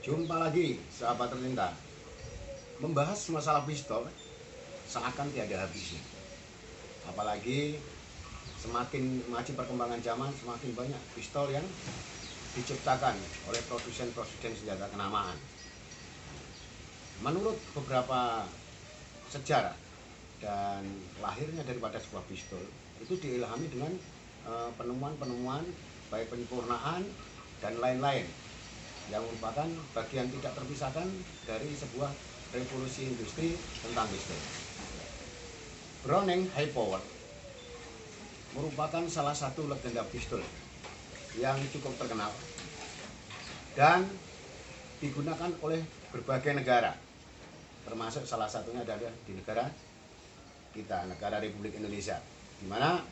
Jumpa lagi sahabat tercinta. Membahas masalah pistol seakan tiada habisnya. Apalagi semakin maju perkembangan zaman, semakin banyak pistol yang diciptakan oleh produsen-produsen senjata kenamaan. Menurut beberapa sejarah dan lahirnya daripada sebuah pistol itu diilhami dengan penemuan-penemuan baik penyempurnaan dan lain-lain yang merupakan bagian tidak terpisahkan dari sebuah revolusi industri tentang pistol. Browning High Power merupakan salah satu legenda pistol yang cukup terkenal dan digunakan oleh berbagai negara, termasuk salah satunya adalah di negara kita, negara Republik Indonesia, di mana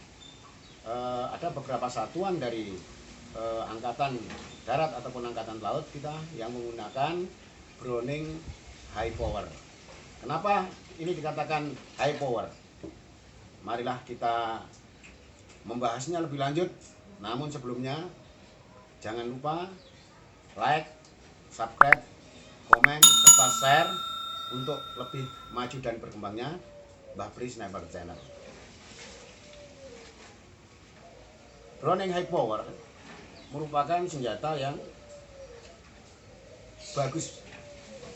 ada beberapa satuan dari angkatan darat ataupun angkatan laut kita yang menggunakan Browning High Power. Kenapa ini dikatakan high power? Marilah kita membahasnya lebih lanjut. Namun sebelumnya jangan lupa like, subscribe, komen, serta share untuk lebih maju dan berkembangnya Mbah Pri Sniper Channel. Browning High Power merupakan senjata yang bagus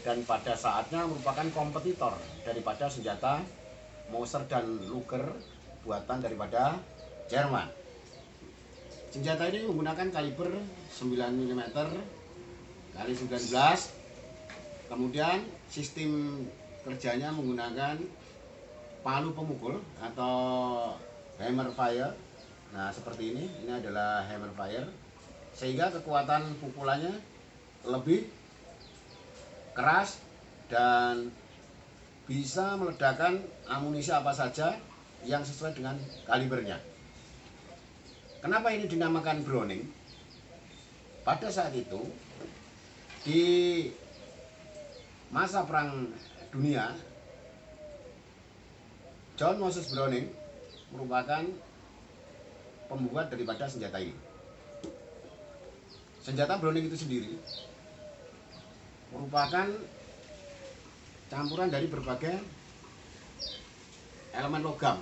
dan pada saatnya merupakan kompetitor daripada senjata Mauser dan Luger buatan daripada Jerman. Senjata ini menggunakan kaliber 9 mm kali 19. Kemudian sistem kerjanya menggunakan palu pemukul atau hammer fire. Nah, seperti ini adalah hammer fire, sehingga kekuatan pukulannya lebih keras dan bisa meledakkan amunisi apa saja yang sesuai dengan kalibernya. Kenapa ini dinamakan Browning? Pada saat itu, di masa Perang Dunia, John Moses Browning merupakan pembuat daripada senjata ini. Senjata Browning itu sendiri merupakan campuran dari berbagai elemen logam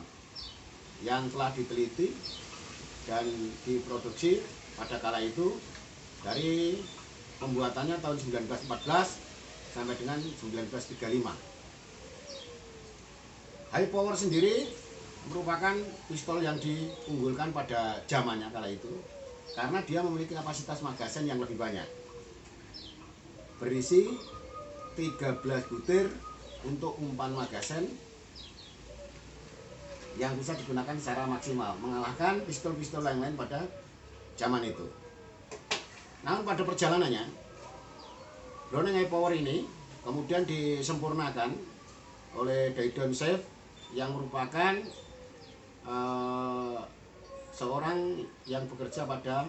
yang telah diteliti dan diproduksi pada kala itu dari pembuatannya tahun 1914 sampai dengan 1935. High Power sendiri merupakan pistol yang diunggulkan pada zamannya kala itu karena dia memiliki kapasitas magazen yang lebih banyak, berisi 13 butir untuk umpan magazen yang bisa digunakan secara maksimal, mengalahkan pistol-pistol lain-lain pada zaman itu. Namun pada perjalanannya, Browning High Power ini kemudian disempurnakan oleh Dayton Safe yang merupakan seorang yang bekerja pada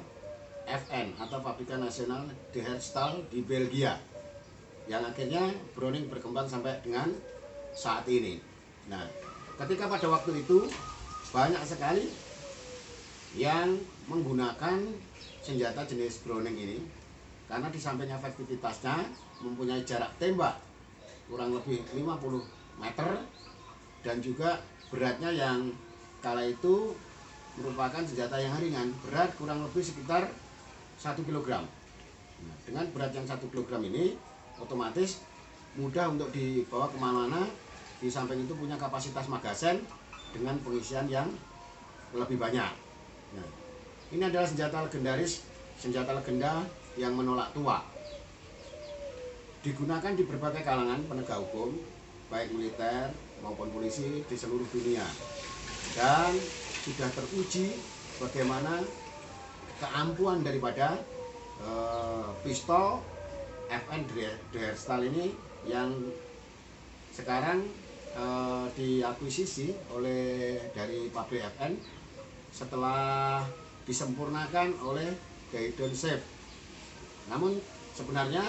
FN atau Fabrikan Nasional de Herstal di Belgia, yang akhirnya Browning berkembang sampai dengan saat ini. Nah, ketika pada waktu itu banyak sekali yang menggunakan senjata jenis Browning ini karena di samping efektivitasnya mempunyai jarak tembak kurang lebih 50 meter dan juga beratnya yang kala itu merupakan senjata yang ringan, berat kurang lebih sekitar 1 kg. Nah, dengan berat yang 1 kg ini otomatis mudah untuk dibawa kemana-mana. Di samping itu punya kapasitas magazen dengan pengisian yang lebih banyak. Nah, ini adalah senjata legendaris, senjata legenda yang menolak tua. Digunakan di berbagai kalangan penegak hukum, baik militer maupun polisi di seluruh dunia. Dan sudah teruji bagaimana keampuhan daripada pistol FN de Herstal ini yang sekarang diakuisisi oleh dari pabrik FN setelah disempurnakan oleh Dayton Safe. Namun sebenarnya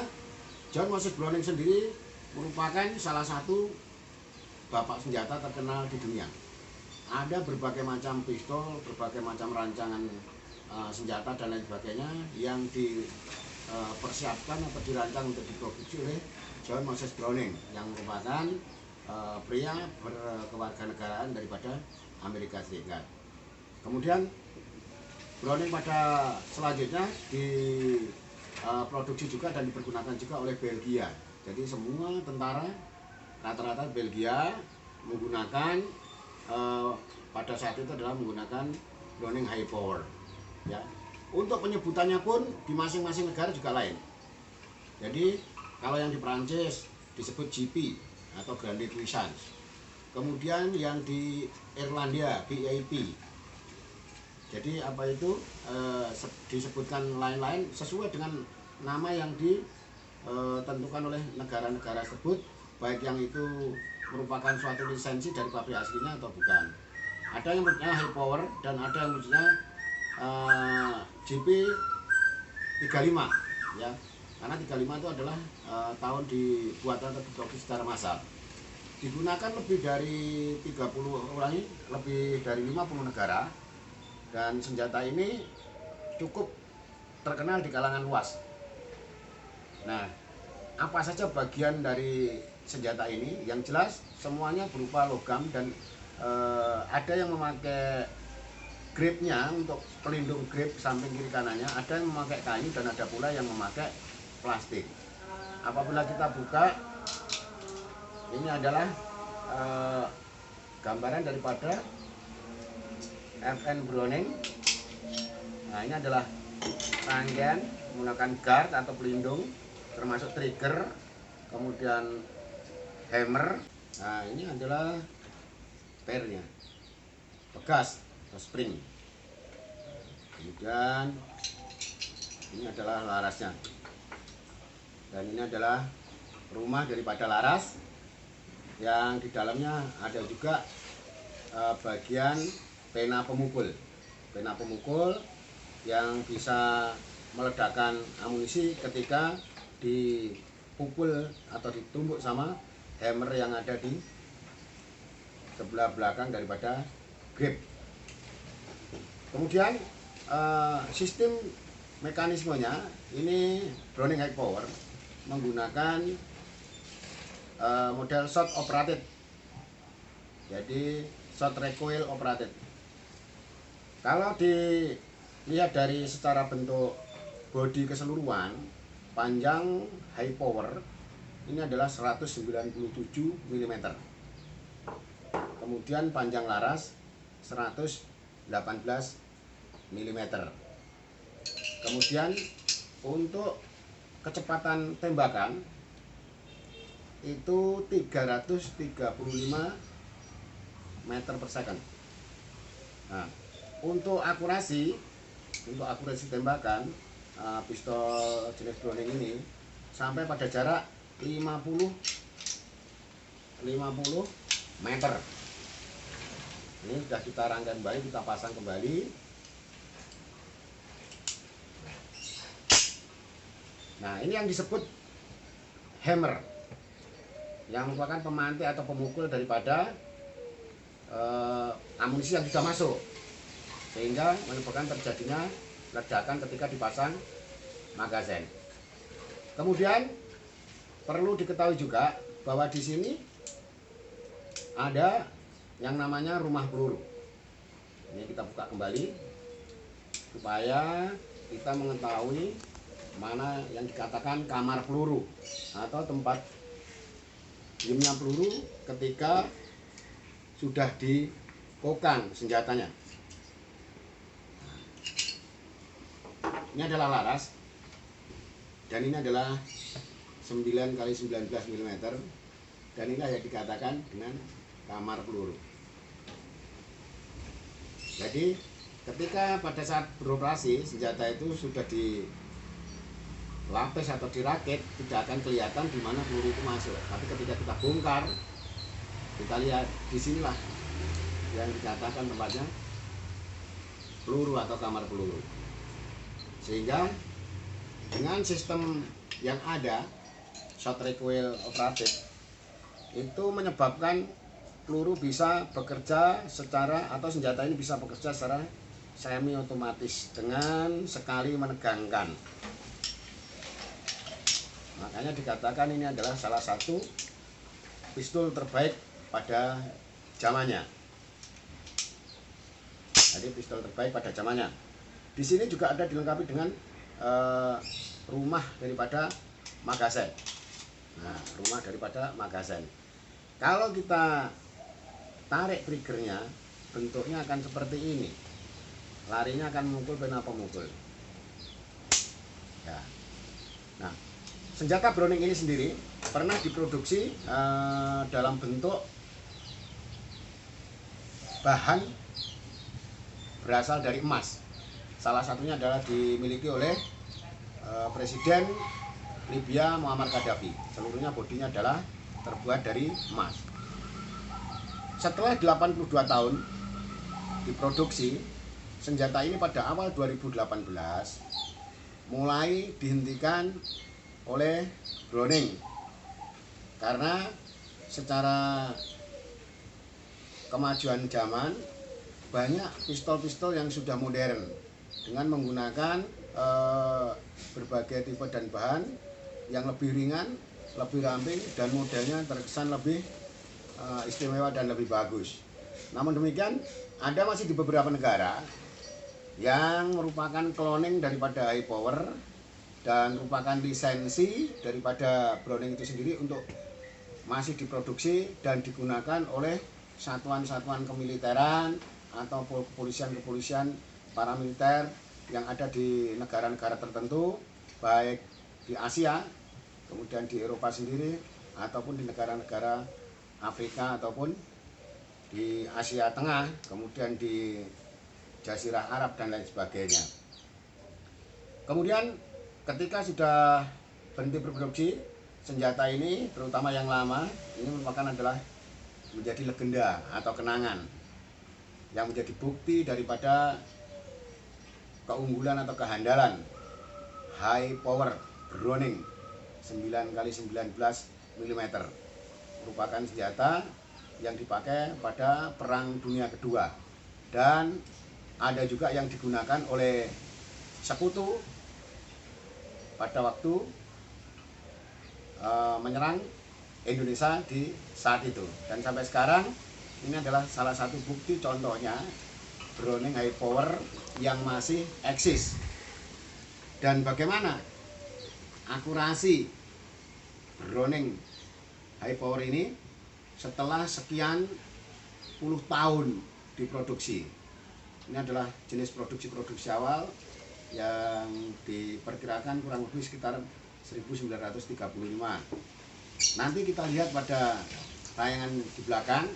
John Moses Browning sendiri merupakan salah satu bapak senjata terkenal di dunia. Ada berbagai macam pistol, berbagai macam rancangan senjata dan lain sebagainya yang dipersiapkan atau dirancang untuk diproduksi oleh John Moses Browning yang merupakan pria berkewarganegaraan daripada Amerika Serikat. Kemudian Browning pada selanjutnya diproduksi juga dan dipergunakan juga oleh Belgia. Jadi semua tentara rata-rata Belgia menggunakan pada saat itu adalah menggunakan Browning High Power. Ya. Untuk penyebutannya pun di masing-masing negara juga lain. Jadi kalau yang di Prancis disebut GP atau Grande Puissance. Kemudian yang di Irlandia BIP. Jadi apa itu disebutkan lain-lain sesuai dengan nama yang ditentukan oleh negara-negara tersebut, baik yang itu merupakan suatu lisensi dari pabrik aslinya atau bukan. Ada yang menyebutnya high power dan ada yang menyebutnya GP 35 ya. Karena 35 itu adalah tahun dibuat atau diproduksi secara massal. Digunakan lebih dari 30 ulangi, lebih dari 50 negara. Dan senjata ini cukup terkenal di kalangan luas. Nah, apa saja bagian dari senjata ini? Yang jelas semuanya berupa logam dan ada yang memakai gripnya untuk pelindung grip samping kiri kanannya, ada yang memakai kayu dan ada pula yang memakai plastik. Apabila kita buka, ini adalah gambaran daripada FN Browning. Nah, ini adalah rangkaian menggunakan guard atau pelindung, termasuk trigger, kemudian hammer. Nah, ini adalah pairnya, pegas atau spring. Kemudian ini adalah larasnya, dan ini adalah rumah daripada laras, yang di dalamnya ada juga bagian pena pemukul yang bisa meledakkan amunisi ketika dipukul atau ditumbuk sama hammer yang ada di sebelah belakang daripada grip. Kemudian sistem mekanismenya ini Browning High Power menggunakan model shot operated, jadi shot recoil operated. Kalau dilihat dari secara bentuk bodi keseluruhan, panjang high power ini adalah 197 mm. Kemudian panjang laras 118 mm. Kemudian untuk kecepatan tembakan itu 335 meter per second. Nah, untuk akurasi tembakan pistol jenis Browning ini sampai pada jarak 50 meter. Ini sudah kita rangkai kembali, kita pasang kembali. Nah, ini yang disebut hammer, yang merupakan pemantik atau pemukul daripada amunisi yang sudah masuk, sehingga menyebabkan terjadinya ledakan ketika dipasang magazen. Kemudian perlu diketahui juga bahwa di sini ada yang namanya rumah peluru. Ini kita buka kembali supaya kita mengetahui mana yang dikatakan kamar peluru atau tempat diamnya peluru ketika sudah dikokang senjatanya. Ini adalah laras, dan ini adalah 9 x 19 mm, dan inilah yang dikatakan dengan kamar peluru. Jadi ketika pada saat beroperasi senjata itu sudah dilapis atau dirakit, tidak akan kelihatan di mana peluru itu masuk. Tapi ketika kita bongkar, kita lihat di sinilah yang dikatakan tempatnya peluru atau kamar peluru. Sehingga dengan sistem yang ada, shot recoil operated, itu menyebabkan peluru bisa bekerja secara, atau senjata ini bisa bekerja secara semi otomatis dengan sekali menegangkan. Makanya dikatakan ini adalah salah satu pistol terbaik pada zamannya. Jadi pistol terbaik pada zamannya. Di sini juga ada dilengkapi dengan rumah daripada magazen. Nah, rumah daripada magazen. Kalau kita tarik triggernya, bentuknya akan seperti ini. Larinya akan memukul pena pemukul. Ya. Nah, senjata Browning ini sendiri pernah diproduksi dalam bentuk bahan berasal dari emas. Salah satunya adalah dimiliki oleh Presiden Libya Muammar Gaddafi. Seluruhnya bodinya adalah terbuat dari emas. Setelah 82 tahun diproduksi, senjata ini pada awal 2018 mulai dihentikan oleh Browning karena secara kemajuan zaman banyak pistol-pistol yang sudah modern dengan menggunakan berbagai tipe dan bahan yang lebih ringan, lebih ramping, dan modelnya terkesan lebih istimewa dan lebih bagus. Namun demikian, ada masih di beberapa negara yang merupakan cloning daripada high power dan merupakan lisensi daripada Browning itu sendiri untuk masih diproduksi dan digunakan oleh satuan-satuan kemiliteran atau kepolisian paramiliter yang ada di negara-negara tertentu, baik di Asia, kemudian di Eropa sendiri, ataupun di negara-negara Afrika, ataupun di Asia Tengah, kemudian di Jazirah Arab dan lain sebagainya. Kemudian ketika sudah berhenti berproduksi, senjata ini, terutama yang lama, ini merupakan adalah menjadi legenda atau kenangan yang menjadi bukti daripada keunggulan atau kehandalan high power Browning 9x19 mm, merupakan senjata yang dipakai pada Perang Dunia Kedua, dan ada juga yang digunakan oleh sekutu pada waktu menyerang Indonesia di saat itu. Dan sampai sekarang ini adalah salah satu bukti contohnya Browning high power yang masih eksis. Dan bagaimana akurasi Browning high power ini setelah sekian puluh tahun diproduksi. Ini adalah jenis produksi awal yang diperkirakan kurang lebih sekitar 1935. Nanti kita lihat pada tayangan di belakang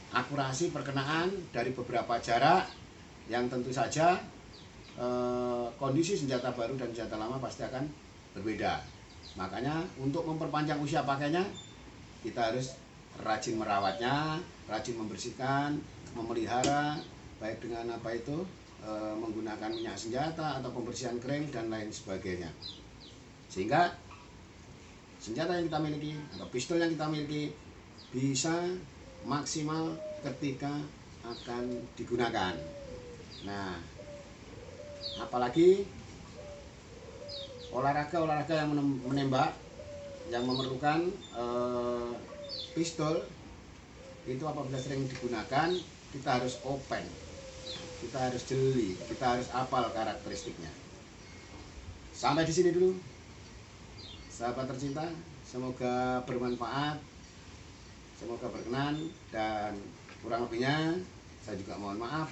akurasi perkenaan dari beberapa jarak yang tentu saja kondisi senjata baru dan senjata lama pasti akan berbeda. Makanya untuk memperpanjang usia pakainya, kita harus rajin merawatnya, rajin membersihkan, memelihara, baik dengan menggunakan minyak senjata atau pembersihan kering dan lain sebagainya. Sehingga senjata yang kita miliki atau pistol yang kita miliki bisa maksimal ketika akan digunakan. Nah, apalagi olahraga yang menembak yang memerlukan pistol itu apabila sering digunakan, kita harus open, kita harus jeli, kita harus hafal karakteristiknya. Sampai di sini dulu, sahabat tercinta. Semoga bermanfaat, semoga berkenan, dan kurang lebihnya saya juga mohon maaf.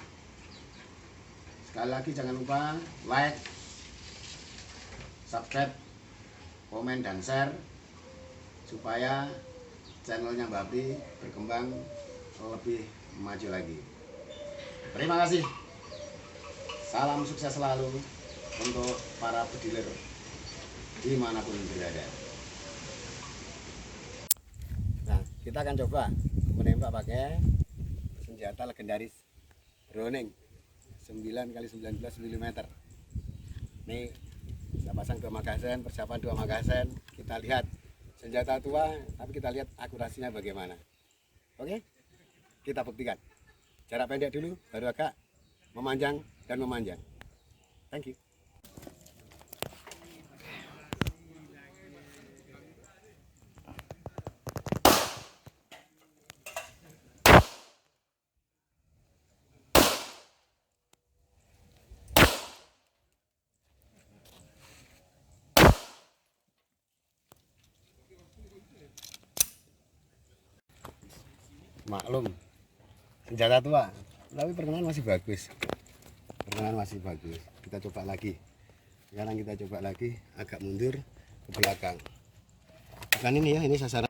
Sekali lagi jangan lupa like, subscribe, komen, dan share supaya channelnya Mbak Apri berkembang lebih maju lagi. Terima kasih. Salam sukses selalu untuk para pediler dimanapun berada. Nah, kita akan coba menembak pakai senjata legendaris Browning 9x19 mm. Nih, saya pasang 2 magazen, persiapan 2 magazen. Kita lihat senjata tua, tapi kita lihat akurasinya bagaimana. Oke, kita buktikan. Jarak pendek dulu, baru agak memanjang dan memanjang. Thank you. Maklum senjata tua, tapi perkenalan masih bagus. Perkenalan masih bagus. Kita coba lagi. Sekarang kita coba lagi agak mundur ke belakang. Bukan ini ya, ini sasaran.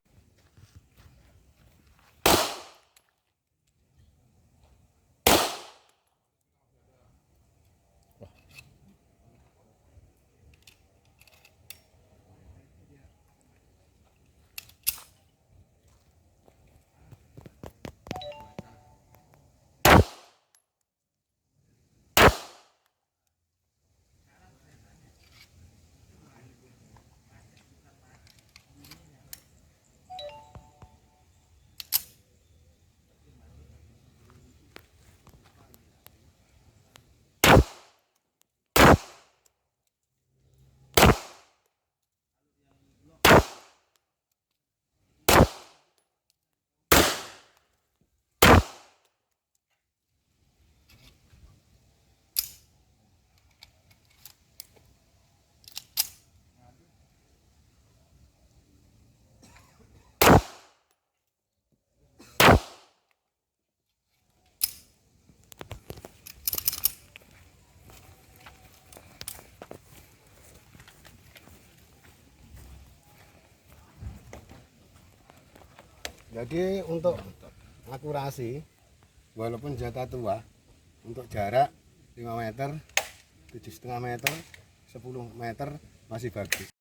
Jadi untuk akurasi, walaupun senjata tua, untuk jarak 5 meter, 7,5 meter, 10 meter masih bagus.